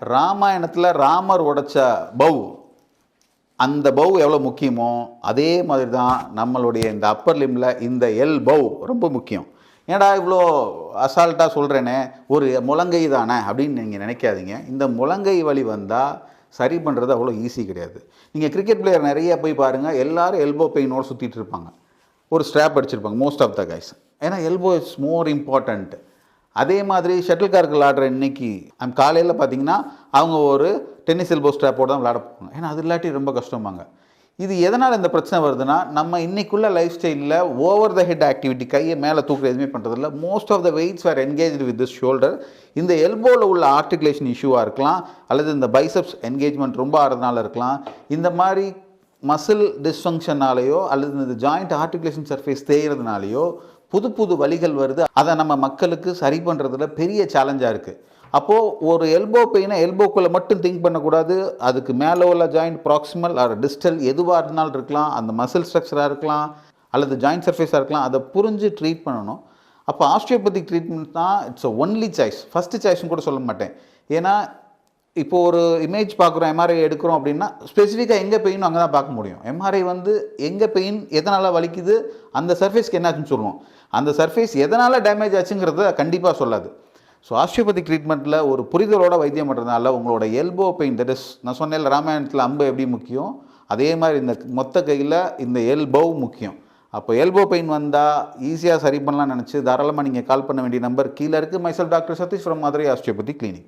ராமாயணத்தில் ராமர் உடைச்ச பவ், அந்த பவ் எவ்வளோ முக்கியமோ அதே மாதிரி தான் நம்மளுடைய இந்த அப்பர் லிம்பில் இந்த எல் பவ் ரொம்ப முக்கியம். ஏன்டா இவ்வளோ அசால்ட்டாக சொல்கிறேனே, ஒரு முழங்கை தானே அப்படின்னு நீங்கள் நினைக்காதீங்க. இந்த முழங்கை வலி வந்தால் சரி பண்ணுறது அவ்வளோ ஈஸி கிடையாது. நீங்கள் கிரிக்கெட் பிளேயர் நிறைய போய் பாருங்கள், எல்லோரும் எல்போ பெயினோடு சுற்றிட்டு இருப்பாங்க, ஒரு ஸ்ட்ராப் அடிச்சிருப்பாங்க மோஸ்ட் ஆஃப் த கைஸ். ஏன்னா எல்போ இஸ் மோர் இம்பார்ட்டண்ட். அதே மாதிரி ஷட்டில் கார்க்கு விளாடுற இன்னைக்கு காலையில் பார்த்தீங்கன்னா அவங்க ஒரு டென்னிஸ் எல்போ ஸ்ட்ராப்போடு தான் விளாட போவாங்க. ஏன்னா அது இல்லாட்டி ரொம்ப கஷ்டமாங்க. இது எதனால் இந்த பிரச்சனை வருதுன்னா, நம்ம இன்றைக்குள்ள லைஃப் ஸ்டைலில் ஓவர் த ஹெட் ஆக்டிவிட்டி, கையை மேலே தூக்குற எதுவுமே பண்ணுறதில்ல. Most of the weights are engaged with this shoulder. இந்த எல்போவில் உள்ள ஆர்டிகுலேஷன் இஷ்யூவாக இருக்கலாம், அல்லது இந்த பைசப்ஸ் என்கேஜ்மெண்ட் ரொம்ப ஆகிறதுனால இருக்கலாம். இந்த மாதிரி மசில் டிஸ்ஃபங்க்ஷனாலேயோ அல்லது இந்த ஜாயிண்ட் ஆர்டிகுலேஷன் சர்ஃபேஸ் தேய்கிறதுனாலையோ புது புது வலிகள் வருது. அதை நம்ம மக்களுக்கு சரி பண்ணுறதுல பெரிய சேலஞ்சாக இருக்குது. அப்போது ஒரு எல்போ பெயினை எல்போக்குள்ளே மட்டும் திங்க் பண்ணக்கூடாது. அதுக்கு மேலே உள்ள ஜாயிண்ட் ப்ராக்சிமல் ஆர் டிஸ்டல் எதுவாக இருந்தாலும் இருக்கலாம், அந்த மசில் ஸ்ட்ரக்சராக இருக்கலாம் அல்லது ஜாயிண்ட் சர்ஃபேஸாக இருக்கலாம், அதை புரிஞ்சு ட்ரீட் பண்ணணும். அப்போ ஆஸ்ட்ரியோபதிக் ட்ரீட்மெண்ட் தான் it's a only choice, first சாய்ஸ்னு கூட சொல்ல மாட்டேன். ஏன்னா இப்போது ஒரு இமேஜ் பார்க்குறோம், எம்ஆர்ஐ எடுக்கிறோம் அப்படின்னா ஸ்பெசிஃபிக்காக எங்கே பெயினும் அங்கே தான் பார்க்க முடியும். எம்ஆர்ஐ வந்து எங்கே பெயின் எதனால் வலிக்குது, அந்த சர்ஃபேஸ்க்கு என்னாச்சுன்னு சொல்லுவோம். அந்த சர்ஃபேஸ் எதனால் டேமேஜ் ஆச்சுங்கிறத கண்டிப்பாக சொல்லாது. ஸோ ஆஸ்ட்ரியோபதிக் ட்ரீட்மெண்ட்டில் ஒரு புரிதலோட வைத்தியம் பண்ணுறதுனால உங்களோட எல்போ பெயின், தட் இஸ் நான் சொன்னேன் ராமாயணத்தில் அம்பு எப்படி முக்கியம், அதே மாதிரி இந்த மொத்த கையில் இந்த எல்போ முக்கியம். அப்போ எல்போ பெயின் வந்தால் ஈஸியாக சரி பண்ணலாம்னு நினச்சி தாராளமாக நீங்கள் கால் பண்ண வேண்டிய நம்பர் கீழே இருக்குது. Myself doctor Satish from Madurai osteopathy clinic.